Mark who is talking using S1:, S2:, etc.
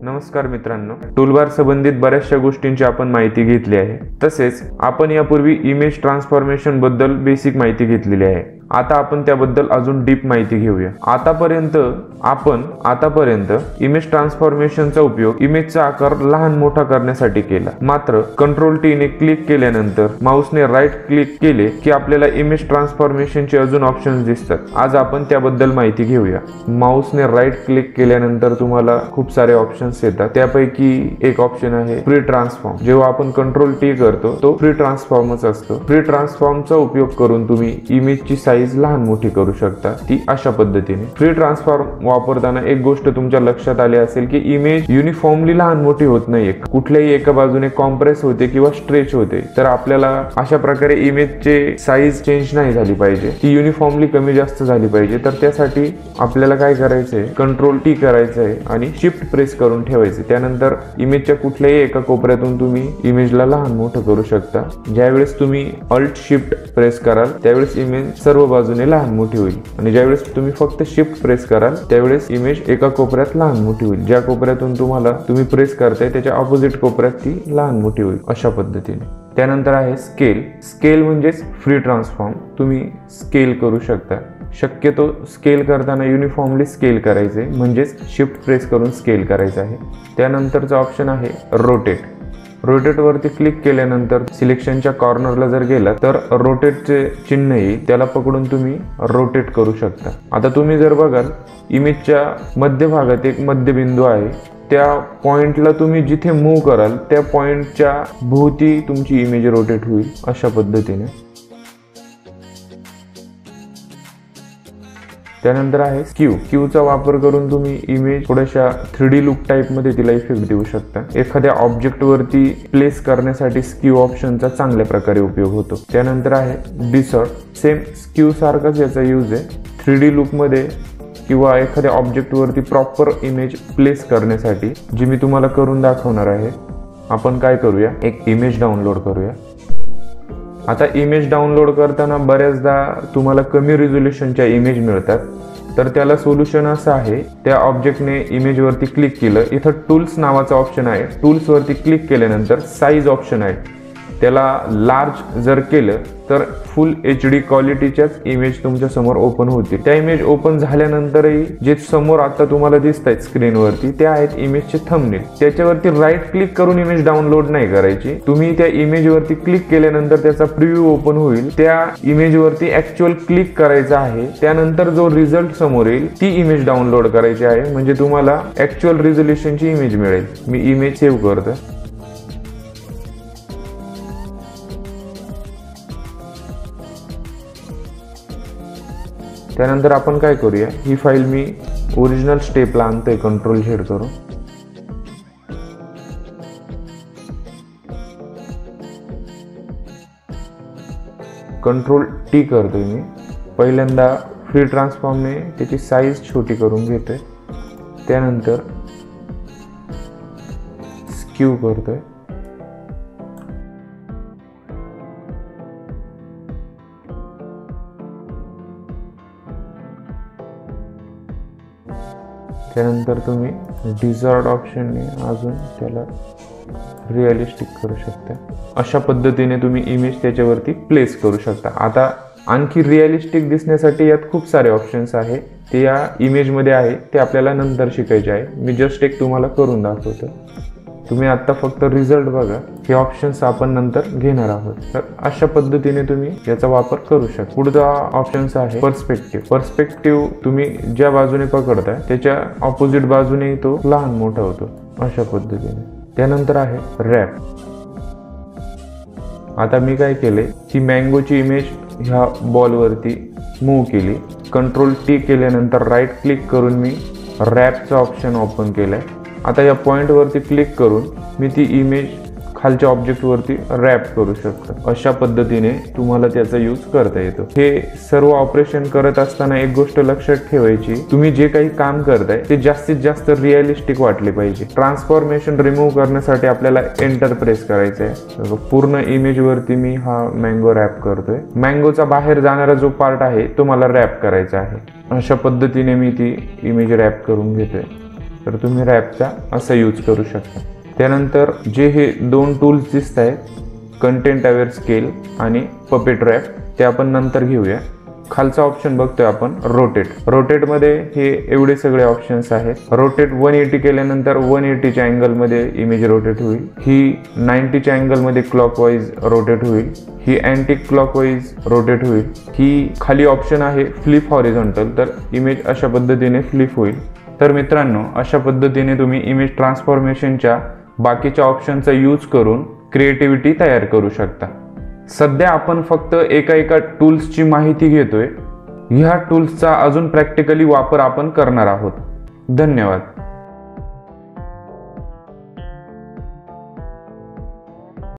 S1: नमस्कार मित्रांनो, टूलबार संबंधित बऱ्याचशा गोष्टींची आपण माहिती घेतली आहे। तसेच आपण यापूर्वी इमेज ट्रान्सफॉर्मेशन बद्दल बेसिक माहिती घेतलेली आहे। आता आपण त्याबद्दल अजून डीप माहिती घेऊया। आतापर्यंत इमेज ट्रान्सफॉर्मेशनचा उपयोग इमेजचा आकार लहान मोठा करण्यासाठी केला। मात्र कंट्रोल टी ने क्लिक केल्यानंतर माऊसने राईट क्लिक केले की आपल्याला इमेज ट्रान्सफॉर्मेशनचे अजून ऑप्शन्स दिसतात। आज आपण त्याबद्दल माहिती घेऊया। माऊसने राईट क्लिक केल्यानंतर तुम्हाला खूप सारे ऑप्शन्स येतात। त्यापैकी एक ऑप्शन आहे फ्री ट्रान्सफॉर्म। जेव्हा आपण कंट्रोल टी करतो तो फ्री ट्रान्सफॉर्मच असतो। फ्री ट्रान्सफॉर्मचा उपयोग करून तुम्ही इमेजची साईज लहान मोठी करू शकता, ती अशा पद्धतीने। फ्री ट्रान्सफॉर्म वापरताना एक गोष्ट तुमच्या लक्षात आली असेल की इमेज युनिफॉर्मली लहान मोठी होत नाहीये, कुठल्याही एका बाजूने कॉम्प्रेस होते किंवा स्ट्रेच होते। तर आपल्याला अशा प्रकारे इमेजचे साईज चेंज नाही झाली पाहिजे, ती युनिफॉर्मली कमी जास्त झाली पाहिजे। तर त्यासाठी आपल्याला काय करायचंय, कंट्रोल टी करायचंय आणि शिफ्ट प्रेस करून ठेवायचे। त्यानंतर इमेजच्या कुठल्याही एका कोपऱ्यातून तुम्ही इमेजला लहान मोठं करू शकता। ज्यावेळेस तुम्ही अल्ट शिफ्ट प्रेस कराल त्यावेळेस इमेज सर्व बाजूने लहान मोठी होईल आणि ज्यावेळेस तुम्ही फक्त शिफ्ट प्रेस कराल त्यावेळेस इमेज एका कोपऱ्यात लहान मोठी होईल। ज्या कोपऱ्यातून तुम्ही प्रेस करताय त्याच्या ऑपोजिट कोपऱ्यात ती लहान मोठी होईल, अशा पद्धतीने। त्यानंतर आहे स्केल। स्केल म्हणजेच फ्री ट्रान्सफॉर्म। तुम्ही स्केल करू शकता। शक्यतो स्केल करताना युनिफॉर्मली स्केल करायचे, म्हणजेच शिफ्ट प्रेस करून स्केल करायचं आहे। त्यानंतरचा ऑप्शन आहे रोटेट। रोटेट वरती क्लिक केल्यानंतर सिलेक्शनच्या कॉर्नरला जर गेला तर रोटेटचे चिन्ह येईल, त्याला पकडून तुम्ही रोटेट करू शकता। आता तुम्ही जर बघाल इमेजच्या मध्यभागात एक मध्यबिंदू आहे, त्या पॉइंटला तुम्ही जिथे मूव्ह कराल त्या पॉइंटच्या भोवती तुमची इमेज रोटेट होईल, अशा पद्धतीने। त्यानंतर आहे स्क्यू। स्क्यूचा वापर करून तुम्ही इमेज थोड्याशा 3D लुक टाइप मध्ये तिला इफेक्ट देऊ शकता। एखाद्या ऑब्जेक्ट वरती प्लेस करण्यासाठी स्क्यू ऑप्शनचा चांगल्या प्रकारे उपयोग होतो। त्यानंतर आहे डिसॉर्ट। सेम स्क्यू सारखाच याचा यूज आहे। 3D लुक मध्ये किंवा एखाद्या ऑब्जेक्ट वरती प्रॉपर इमेज प्लेस करण्यासाठी, जी मी तुम्हाला करून दाखवणार आहे। आपण काय करूया, एक इमेज डाउनलोड करूया। आता इमेज डाउनलोड करताना बऱ्याचदा तुम्हाला कमी रिझोल्यूशनच्या इमेज मिळतात, तर त्याला सोल्युशन असं आहे, त्या ऑब्जेक्टने इमेज वरती क्लिक केलं, इथं टूल्स नावाचा ऑप्शन आहे। टूल्स वरती क्लिक केल्यानंतर साईज ऑप्शन आहे, त्याला लार्ज जर केलं तर फुल HD क्वालिटीच्याच इमेज तुमच्या समोर ओपन होतील। त्या इमेज ओपन झाल्यानंतरही जे समोर आता तुम्हाला दिसत आहेत स्क्रीनवरती ते आहेत इमेजचे थंबनेल। त्याच्यावरती राईट क्लिक करून इमेज डाउनलोड नाही करायची, तुम्ही त्या इमेज वरती क्लिक केल्यानंतर त्याचा प्रिव्ह्यू ओपन होईल, त्या इमेज वरती ऍक्च्युअल क्लिक करायचं आहे। त्यानंतर जो रिझल्ट समोर येईल ती इमेज डाउनलोड करायची आहे, म्हणजे तुम्हाला ऍक्च्युअल रिझोल्यूशनची इमेज मिळेल। मी इमेज सेव्ह करतो। त्यानंतर आपण काय करूया, ही फाईल मी ओरिजिनल स्टेपला आणतोय कंट्रोल झेड करून। कंट्रोल टी करतोय मी। पहिल्यांदा फ्री ट्रान्सफॉर्मने त्याची साईज छोटी करून घेतोय। त्यानंतर स्क्यू करतोय। त्यानंतर तुम्ही डिसॉर्ट ऑप्शनने अजून त्याला रिअलिस्टिक करू शकता। अशा पद्धतीने तुम्ही इमेज त्याच्यावरती प्लेस करू शकता। आता आणखी रिअलिस्टिक दिसण्यासाठी यात खूप सारे ऑप्शन्स आहे, ते या इमेजमध्ये आहे, ते आपल्याला नंतर शिकायचे आहे। मी जस्ट एक तुम्हाला करून दाखवतो। तुम्ही आता फक्त रिझल्ट बघा, हे ऑप्शन्स आपण नंतर घेणार आहोत। तर अशा पद्धतीने तुम्ही याचा वापर करू शकता। पुढचा ऑप्शन्स आहे पर्स्पेक्टिव्ह। पर्स्पेक्टिव्ह तुम्ही ज्या बाजूने पकडताय त्याच्या ऑपोजिट बाजूने तो लहान मोठा होतो, अशा पद्धतीने। त्यानंतर आहे रॅप। आता मी काय केले, ती मँगोची इमेज ह्या बॉलवरती मूव्ह केली। कंट्रोल टी केल्यानंतर राईट क्लिक करून मी रॅपचा ऑप्शन ओपन केलाय। आता या पॉइंट वरती क्लिक करून मी ती इमेज खालच्या ऑब्जेक्ट वरती रॅप करू शकतो। अशा पद्धतीने तुम्हाला त्याचा यूज करता येतो। हे सर्व ऑपरेशन करत असताना एक गोष्ट लक्षात ठेवायची, तुम्ही जे काही काम करताय ते जास्तीत जास्त रिअलिस्टिक वाटले पाहिजे। ट्रान्सफॉर्मेशन रिमूव्ह करण्यासाठी आपल्याला एंटर प्रेस करायचं आहे। पूर्ण इमेज वरती मी हा मँगो रॅप करतोय। मँगोचा बाहेर जाणारा जो पार्ट आहे तो मला रॅप करायचा आहे। अशा पद्धतीने मी ती इमेज रॅप करून घेतोय। तर तुम्ही रॅपचा असा यूज करू शकता. त्यानंतर जे हे 2 टूल्स दिसत आहेत, कंटेंट अवेअर स्केल आणि पपेट रॅप, ते आपण नंतर घेऊया. खालचा ऑप्शन बघतोय आपण रोटेटमध्ये हे एवढे सगळे ऑप्शन्स आहेत. रोटेट 180 केल्यानंतर 180च्या अँगलमध्ये इमेज रोटेट होईल. ही 90च्या अँगलमध्ये क्लॉकवाईज रोटेट होईल. ही अँटी क्लॉकवाईज रोटेट होईल. ही खाली ऑप्शन आहे फ्लिप हॉरिझॉन्टल, तर इमेज अशा पद्धतीने फ्लिप होईल. तर मित्रांनो, अशा पद्धतीने तुम्ही इमेज ट्रान्सफॉर्मेशनच्या बाकीच्या ऑप्शनचा यूज करून क्रिएटिव्हिटी तयार करू शकता. सध्या आपण फक्त एका टूल्सची माहिती घेतोय. ह्या टूल्सचा अजून प्रॅक्टिकली वापर आपण करणार आहोत. धन्यवाद.